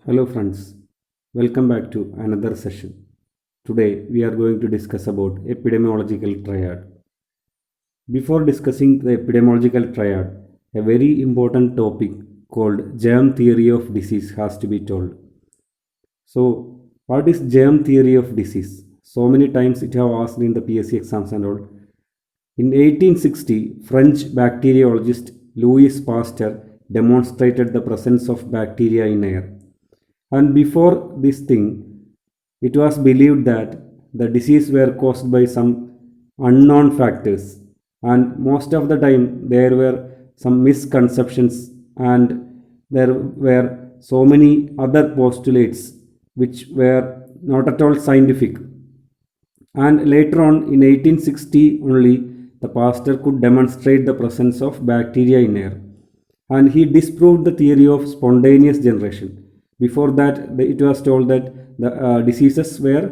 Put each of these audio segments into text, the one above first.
Hello friends, welcome back to another session. Today we are going to discuss about epidemiological triad. Before discussing the epidemiological triad, a very important topic called germ theory of disease has to be told. So, what is germ theory of disease? So many times it have asked in the PSC exams and all. In 1860, French bacteriologist Louis Pasteur demonstrated the presence of bacteria in air. And before this thing, it was believed that the disease were caused by some unknown factors, and most of the time there were some misconceptions and there were so many other postulates which were not at all scientific. And later on in 1860 only, the Pasteur could demonstrate the presence of bacteria in air, and he disproved the theory of spontaneous generation. Before that, it was told that the diseases were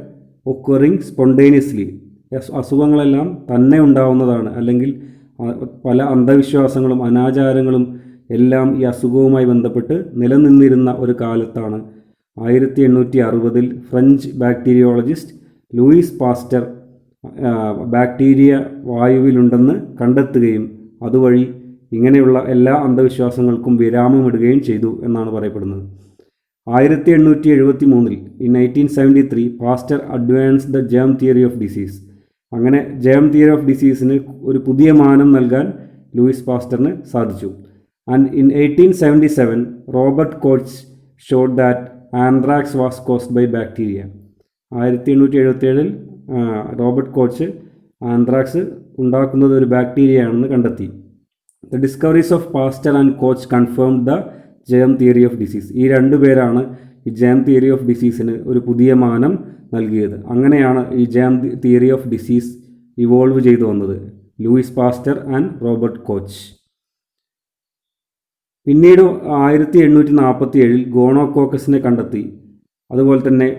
occurring spontaneously. അസുഖങ്ങളെല്ലാം തന്നെ ഉണ്ടാവുന്നതാണ്, അല്ലെങ്കിൽ പല അന്ധവിശ്വാസങ്ങളും അനാചാരങ്ങളും എല്ലാം ഈ അസുഖവുമായി ബന്ധപ്പെട്ട് നിലനിന്നിരുന്ന ഒരു കാലത്താണ് 1860 French bacteriologist Louis Pasteur bacteria വായുവിലുണ്ടെന്ന് കണ്ടെത്തുകയും അതുവഴി ഇങ്ങനെയുള്ള എല്ലാ അന്ധവിശ്വാസങ്ങൾക്കും വിരാമമിടുകയും ചെയ്തു എന്നാണ് പറയപ്പെടുന്നത്. 1873 in 1873 Pasteur advance the germ theory of disease. അങ്ങനെ ജേം തിയറി ഓഫ് ഡിസീസിന് ഒരു പുതിയ മാനം നൽകാൻ ലൂയിസ് പാസ്റ്ററിന് സാധിച്ചു. And in 1877 Robert Koch showed that anthrax was caused by bacteria. 1877 Robert Koch anthrax ഉണ്ടാക്കുന്നത് ഒരു ബാക്ടീരിയയാണെന്ന് കണ്ടെത്തി. The discoveries of Pasteur and Koch confirmed the germ theory of disease. ഈ രണ്ടു പേരാണ് ഈ ജേം തിയറി ഓഫ് ഡിസീസിന് ഒരു പുതിയ മാനം നൽകിയത്. അങ്ങനെയാണ് ഈ germ theory of disease evolve ചെയ്തു വന്നത്, Louis Pasteur and Robert Koch. പിന്നീട് 1847 ഗോണോകോക്കസിനെ കണ്ടെത്തി. അതുപോലെ തന്നെ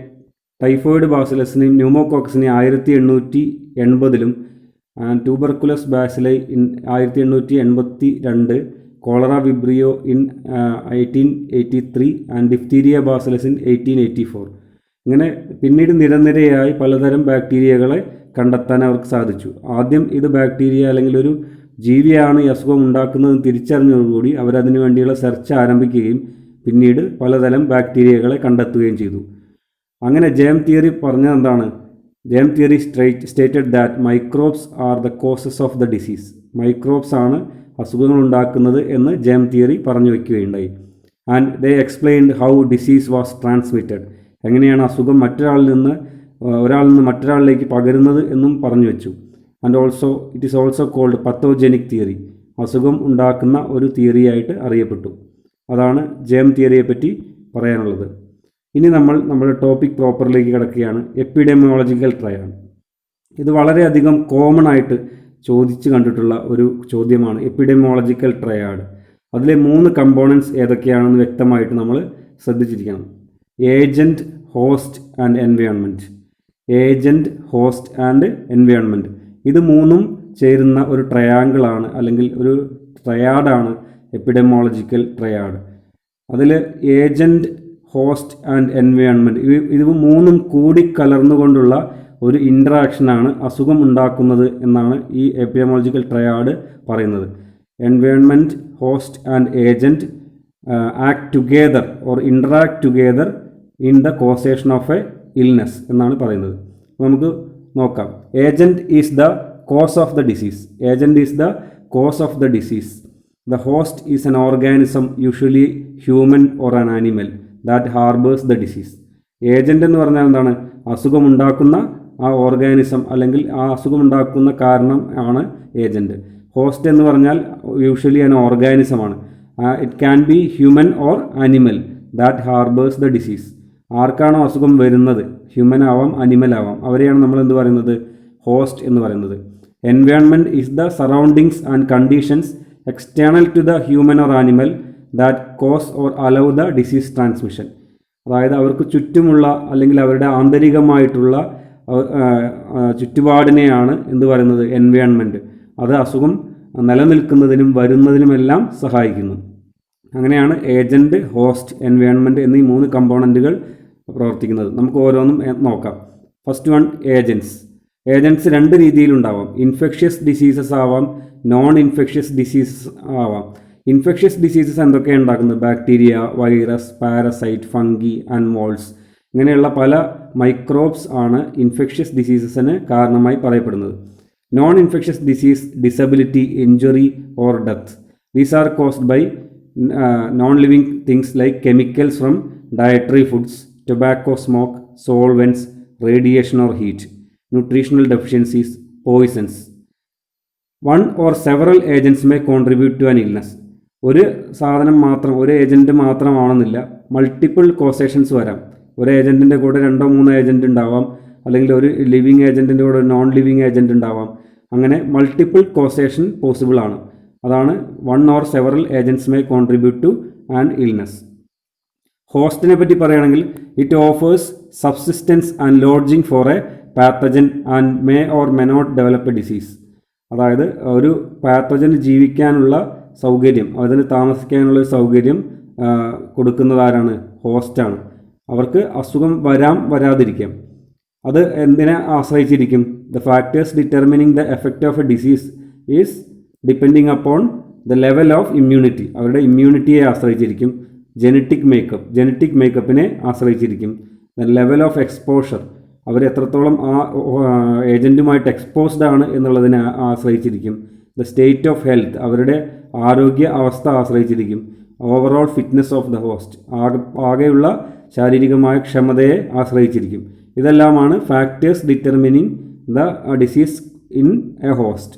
ടൈഫോയിഡ് ബാസിലസിനെയും ന്യൂമോകോക്കസിനെയും 1880 tuberculous bacilli 1882, cholera vibrio in 1883 and diphtheria bacillus in 1884. ഇങ്ങനെ പിന്നീട് നിരനിരയായി പലതരം ബാക്ടീരിയകളെ കണ്ടെത്താൻ അവർക്ക് സാധിച്ചു. ആദ്യം ഇത് ബാക്ടീരിയ അല്ലെങ്കിൽ ഒരു ജീവിയാണ് ഈ അസുഖം ഉണ്ടാക്കുന്നതെന്ന് തിരിച്ചറിഞ്ഞതോടുകൂടി അവരതിനു വേണ്ടിയുള്ള സെർച്ച് ആരംഭിക്കുകയും പിന്നീട് പലതരം ബാക്ടീരിയകളെ കണ്ടെത്തുകയും ചെയ്തു. അങ്ങനെ ജേം തിയറി പറഞ്ഞത് എന്താണ്? Germ theory stated that microbes are the causes of the disease. Microbes ആണ് അസുഖങ്ങൾ ഉണ്ടാക്കുന്നത് എന്ന് ജേം തിയറി പറഞ്ഞു വയ്ക്കുകയുണ്ടായി. And they explained how disease was transmitted. എങ്ങനെയാണ് അസുഖം ഒരാളിൽ നിന്ന് മറ്റൊരാളിലേക്ക് പകരുന്നത് എന്നും പറഞ്ഞു വെച്ചു. And also it is also called pathogenic theory. അസുഖം ഉണ്ടാക്കുന്ന ഒരു തിയറിയായിട്ട് അറിയപ്പെട്ടു. അതാണ് ജേം തിയറിയെ പറ്റി പറയാനുള്ളത്. ഇനി നമ്മുടെ ടോപ്പിക് പ്രോപ്പറിലേക്ക് കിടക്കുകയാണ്. Epidemiological triad. ഇത് വളരെയധികം കോമൺ ആയിട്ട് ചോദിച്ച് കണ്ടിട്ടുള്ള ഒരു ചോദ്യമാണ് എപ്പിഡെമിയോളജിക്കൽ ട്രയാഡ്. അതിലെ 3 കമ്പോണൻസ് ഏതൊക്കെയാണെന്ന് വ്യക്തമായിട്ട് നമ്മൾ ശ്രദ്ധിച്ചിരിക്കണം. Agent, host and environment. Agent, host and environment, ഇത് 3ഉം ചേരുന്ന ഒരു ട്രയാങ്കിളാണ് അല്ലെങ്കിൽ ഒരു ട്രയാഡാണ് എപ്പിഡെമിയോളജിക്കൽ ട്രയാഡ്. അതിൽ ഏജൻറ്റ്, ഹോസ്റ്റ് ആൻഡ് എൻവയോൺമെൻറ്റ് ഇത് 3ഉം കൂടിക്കലർന്നുകൊണ്ടുള്ള ഒരു ഇൻട്രാക്ഷനാണ് അസുഖം ഉണ്ടാക്കുന്നത് എന്നാണ് ഈ എപ്പിഡെമിയോളജിക്കൽ ട്രയാഡ് പറയുന്നത്. Environment, host and agent act together or interact together in the causation of a illness എന്നാണ് പറയുന്നത്. നമുക്ക് നോക്കാം. Agent is the cause of the disease. Agent is the cause of the disease. The host is N organism, usually human or an animal that harbours the disease. Agent എന്ന് പറഞ്ഞാൽ എന്താണ്? അസുഖമുണ്ടാക്കുന്ന ആ organism അല്ലെങ്കിൽ ആ അസുഖമുണ്ടാക്കുന്ന കാരണം ആണ് ഏജൻറ്റ്. ഹോസ്റ്റ് എന്ന് പറഞ്ഞാൽ യൂഷ്വലി ആൻ ഓർഗാനിസമാണ്. It can be human or animal that harbours the disease. ആർക്കാണോ അസുഖം വരുന്നത്, ഹ്യൂമൻ ആവാം അനിമൽ ആവാം, അവരെയാണ് നമ്മൾ എന്ത് പറയുന്നത്? ഹോസ്റ്റ് എന്ന് പറയുന്നത്. Environment is the surroundings and conditions external to the human or animal that cause or allow the disease transmission. അതായത് അവർക്ക് ചുറ്റുമുള്ള അല്ലെങ്കിൽ അവരുടെ ആന്തരികമായിട്ടുള്ള ചുറ്റുപാടിനെയാണ് എന്ത് പറയുന്നത്? എൻവയോൺമെൻറ്റ്. അത് അസുഖം നിലനിൽക്കുന്നതിനും വരുന്നതിനുമെല്ലാം സഹായിക്കുന്നു. അങ്ങനെയാണ് ഏജൻറ്റ്, ഹോസ്റ്റ്, എൻവയോൺമെൻറ്റ് എന്നീ 3 കമ്പോണൻറ്റുകൾ പ്രവർത്തിക്കുന്നത്. നമുക്ക് ഓരോന്നും നോക്കാം. First one, agents. ഏജൻറ്റ്സ് 2 രീതിയിലുണ്ടാവാം. ഇൻഫെക്ഷ്യസ് ഡിസീസസ് ആവാം, നോൺ ഇൻഫെക്ഷ്യസ് ഡിസീസസ് ആവാം. ഇൻഫെക്ഷ്യസ് ഡിസീസസ് എന്തൊക്കെയാണ് ഉണ്ടാക്കുന്നത്? Bacteria, virus, parasite, fungi and moulds ഇങ്ങനെയുള്ള പല മൈക്രോബ്സ് ആണ് ഇൻഫെക്ഷ്യസ് ഡിസീസസിന് കാരണമായി പറയപ്പെടുന്നത്. Non infectious disease, disability, injury or death. These are caused by non living things like chemicals from dietary foods, tobacco smoke, solvents, radiation or heat, nutritional deficiencies, poisons. One or several agents may contribute to an illness. ഒരു സാധനം മാത്രം, ഒരു agent മാത്രമാണെന്നില്ല, multiple കോസേഷൻസ് വരാം. ഒരു ഏജൻറ്റിൻ്റെ കൂടെ 2-3 agent ഉണ്ടാവാം, അല്ലെങ്കിൽ ഒരു ലിവിങ് ഏജൻറ്റിൻ്റെ കൂടെ ഒരു നോൺ ലിവിങ് ഏജൻറ്റ് ഉണ്ടാവാം. അങ്ങനെ മൾട്ടിപ്പിൾ കോസേഷൻ പോസിബിൾ ആണ്. അതാണ് one or several agents may contribute to an illness. ഹോസ്റ്റിനെ പറ്റി പറയുകയാണെങ്കിൽ it offers subsistence and lodging for a pathogen and may or may not develop a disease. അതായത് ഒരു പാത്തജന് ജീവിക്കാനുള്ള സൗകര്യം, അതിന് താമസിക്കാനുള്ള സൗകര്യം കൊടുക്കുന്നതാരാണ്? ഹോസ്റ്റാണ്. അവർക്ക് അസുഖം വരാതിരിക്കാം. അത് എന്തിനെ ആശ്രയിച്ചിരിക്കും? The factors determining the effect of A disease is depending upon the level of immunity. അവരുടെ ഇമ്മ്യൂണിറ്റിയെ ആശ്രയിച്ചിരിക്കും. ജനറ്റിക് മേക്കപ്പിനെ ആശ്രയിച്ചിരിക്കും. ദ ലെവൽ ഓഫ് എക്സ്പോഷർ, അവർ എത്രത്തോളം ആ ഏജൻറ്റുമായിട്ട് എക്സ്പോസ്ഡ് ആണ് എന്നുള്ളതിനെ ആശ്രയിച്ചിരിക്കും. ദ സ്റ്റേറ്റ് ഓഫ് ഹെൽത്ത്, അവരുടെ ആരോഗ്യ അവസ്ഥ ആശ്രയിച്ചിരിക്കും. Overall fitness of the host, ആകെയുള്ള ശാരീരികമായ ക്ഷമതയെ ആശ്രയിച്ചിരിക്കും. ഇതെല്ലാമാണ് factors determining the disease in A host.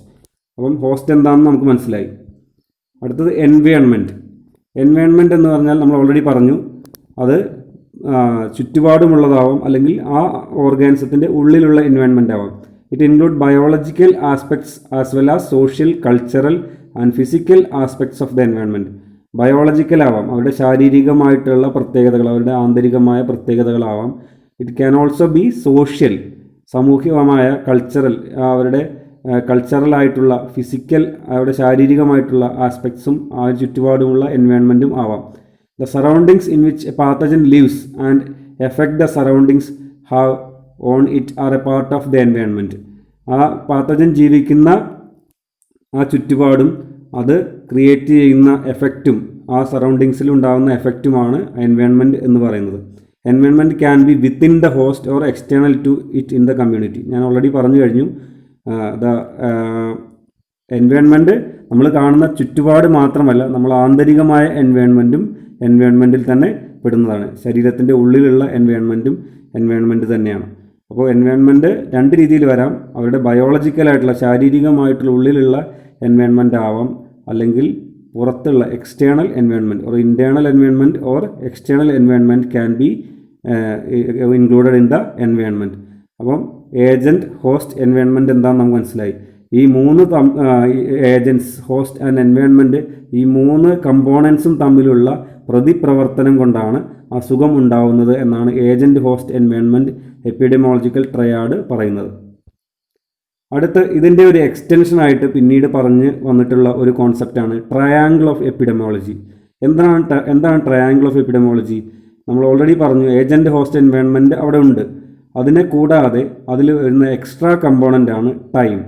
അപ്പം ഹോസ്റ്റ് എന്താണെന്ന് നമുക്ക് മനസ്സിലായി. അടുത്തത് എൻവയോൺമെൻറ്റ്. എൻവയോൺമെൻറ്റ് എന്ന് പറഞ്ഞാൽ നമ്മൾ ഓൾറെഡി പറഞ്ഞു, അത് ചുറ്റുപാടുമുള്ളതാവാം, അല്ലെങ്കിൽ ആ ഓർഗാനിസത്തിൻ്റെ ഉള്ളിലുള്ള എൻവയോൺമെൻറ്റ് ആവാം. It include biological aspects as well as social, cultural and physical aspects of the environment. Biological ആവാം, അവരുടെ ശാരീരികമായിട്ടുള്ള പ്രത്യേകതകൾ, അവരുടെ ആന്തരികമായ പ്രത്യേകതകളാവാം. It can also be social, സാമൂഹികമായ, കൾച്ചറൽ, അവരുടെ കൾച്ചറലായിട്ടുള്ള, ഫിസിക്കൽ, അവരുടെ ശാരീരികമായിട്ടുള്ള ആസ്പെക്ട്സും ആ ചുറ്റുപാടുമുള്ള എൻവയോൺമെൻറ്റും ആവാം. The surroundings in which a pathogen lives and effect the surroundings have on it are a part of the environment. ആ പാത്തജൻ ജീവിക്കുന്ന ആ ചുറ്റുപാടും അത് ക്രിയേറ്റ് ചെയ്യുന്ന എഫക്റ്റും ആ സറൗണ്ടിങ്സിൽ ഉണ്ടാകുന്ന എഫക്റ്റുമാണ് എൻവയോൺമെൻറ്റ് എന്ന് പറയുന്നത്. Environment can be within the host or external to it in the community. ഞാൻ ഓൾറെഡി പറഞ്ഞു കഴിഞ്ഞു. ദ എൻവയോൺമെൻറ്റ് നമ്മൾ കാണുന്ന ചുറ്റുപാട് മാത്രമല്ല, നമ്മൾ ആന്തരികമായ എൻവയോൺമെൻറ്റിൽ തന്നെ പെടുന്നതാണ്. ശരീരത്തിൻ്റെ ഉള്ളിലുള്ള എൻവയോൺമെൻറ്റ് തന്നെയാണ്. അപ്പോൾ എൻവയോൺമെൻറ്റ് 2 രീതിയിൽ വരാം. അവരുടെ ബയോളജിക്കലായിട്ടുള്ള, ശാരീരികമായിട്ടുള്ള ഉള്ളിലുള്ള എൻവയോൺമെൻറ്റ് ആവാം, അല്ലെങ്കിൽ പുറത്തുള്ള external environment or internal environment or external environment can be included in the environment. അപ്പം ഏജൻറ്റ്, ഹോസ്റ്റ്, എൻവയോൺമെൻറ്റ് എന്താണെന്ന് നമുക്ക് മനസ്സിലായി. ഈ 3 ഏജൻറ്റ്സ്, ഹോസ്റ്റ് ആൻഡ് എൻവയോൺമെൻറ്റ്, ഈ 3 കമ്പോണൻസും തമ്മിലുള്ള പ്രതിപ്രവർത്തനം കൊണ്ടാണ് അസുഖം ഉണ്ടാവുന്നത് എന്നാണ് agent, host, environment epidemiological triad പറയുന്നത്. അടുത്ത് ഇതിൻ്റെ ഒരു എക്സ്റ്റൻഷനായിട്ട് പിന്നീട് പറഞ്ഞ് വന്നിട്ടുള്ള ഒരു കോൺസെപ്റ്റാണ് ട്രയാങ്കിൾ ഓഫ് എപ്പിഡെമോളജി. എന്താണ് ട്രയാങ്കിൾ ഓഫ് എപ്പിഡെമോളജി? നമ്മൾ ഓൾറെഡി പറഞ്ഞു, ഏജൻറ്റ്, ഹോസ്റ്റ്, എൻവയോൺമെൻറ്റ് അവിടെ ഉണ്ട്. അതിനെ കൂടാതെ അതിൽ വരുന്ന എക്സ്ട്രാ കമ്പോണൻ്റാണ് ടൈം.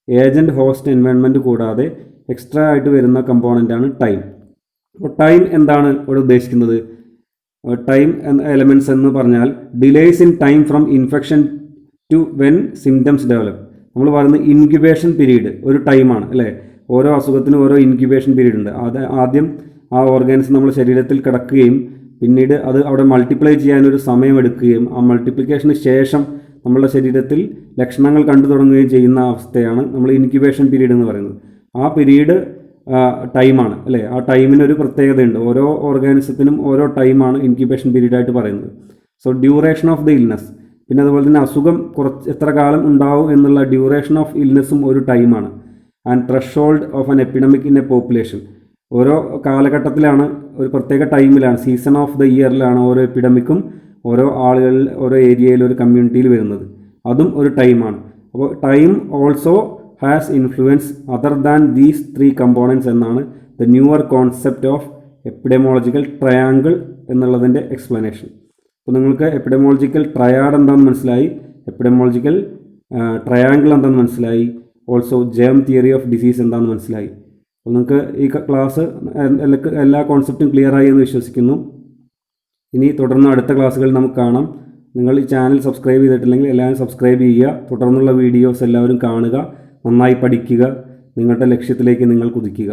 ഏജൻറ്റ്, ഹോസ്റ്റ്, എൻവയോൺമെൻറ്റ് കൂടാതെ എക്സ്ട്രാ ആയിട്ട് വരുന്ന കമ്പോണൻ്റാണ് ടൈം. അപ്പോൾ ടൈം എന്താണ് ഇവിടെ ഉദ്ദേശിക്കുന്നത്? ടൈം എലമെൻറ്റ്സ് എന്ന് പറഞ്ഞാൽ delays in time from infection to when symptoms develop. നമ്മൾ പറയുന്നത് ഇൻക്യുബേഷൻ പീരീഡ് ഒരു ടൈമാണ്, അല്ലേ? ഓരോ അസുഖത്തിനും ഓരോ ഇൻക്യുബേഷൻ പീരീഡ് ഉണ്ട്. അത് ആദ്യം ആ ഓർഗാനിസം നമ്മുടെ ശരീരത്തിൽ കിടക്കുകയും പിന്നീട് അത് അവിടെ മൾട്ടിപ്ലൈ ചെയ്യാനൊരു സമയമെടുക്കുകയും ആ മൾട്ടിപ്ലിക്കേഷന് ശേഷം നമ്മളുടെ ശരീരത്തിൽ ലക്ഷണങ്ങൾ കണ്ടു തുടങ്ങുകയും ചെയ്യുന്ന അവസ്ഥയാണ് നമ്മൾ ഇൻക്യുബേഷൻ പീരീഡ് എന്ന് പറയുന്നത്. ആ പീരീഡ് ടൈമാണ്, അല്ലേ? ആ ടൈമിനൊരു പ്രത്യേകതയുണ്ട്. ഓരോ ഓർഗാനിസത്തിനും ഓരോ ടൈമാണ് ഇൻക്യുബേഷൻ പീരീഡായിട്ട് പറയുന്നത്. So duration of the illness, പിന്നെ അതുപോലെ തന്നെ അസുഖം എത്ര കാലം ഉണ്ടാവും എന്നുള്ള ഡ്യൂറേഷൻ ഓഫ് ഇൽനെസ്സും ഒരു ടൈമാണ്. And threshold of an epidemic in A population, ഓരോ കാലഘട്ടത്തിലാണ്, ഒരു പ്രത്യേക ടൈമിലാണ്, സീസൺ ഓഫ് ദ ഇയറിലാണ് ഓരോ എപ്പിഡമിക്കും ഓരോ ആളുകളിൽ, ഓരോ ഏരിയയിൽ, ഒരു കമ്മ്യൂണിറ്റിയിൽ വരുന്നത്. അതും ഒരു ടൈമാണ്. അപ്പോൾ time also has influence other than these 3 components എന്നാണ് the newer concept of epidemiological triangle എന്നുള്ളതിൻ്റെ എക്സ്പ്ലനേഷൻ. അപ്പോൾ നിങ്ങൾക്ക് എപ്പിഡെമോളജിക്കൽ ട്രയാഡ് എന്താണെന്ന് മനസ്സിലായി, എപ്പിഡെമോളജിക്കൽ ട്രയാങ്കിൾ എന്താണെന്ന് മനസ്സിലായി, also germ theory of disease എന്താണെന്ന് മനസ്സിലായി. അപ്പോൾ നിങ്ങൾക്ക് ഈ ക്ലാസ് എല്ലാ കോൺസെപ്റ്റും ക്ലിയറായി എന്ന് വിശ്വസിക്കുന്നു. ഇനി തുടർന്ന് അടുത്ത ക്ലാസ്സുകളിൽ നമുക്ക് കാണാം. നിങ്ങൾ ഈ ചാനൽ സബ്സ്ക്രൈബ് ചെയ്തിട്ടില്ലെങ്കിൽ എല്ലാവരും സബ്സ്ക്രൈബ് ചെയ്യുക. തുടർന്നുള്ള വീഡിയോസ് എല്ലാവരും കാണുക, നന്നായി പഠിക്കുക, നിങ്ങളുടെ ലക്ഷ്യത്തിലേക്ക് നിങ്ങൾ കുതിക്കുക.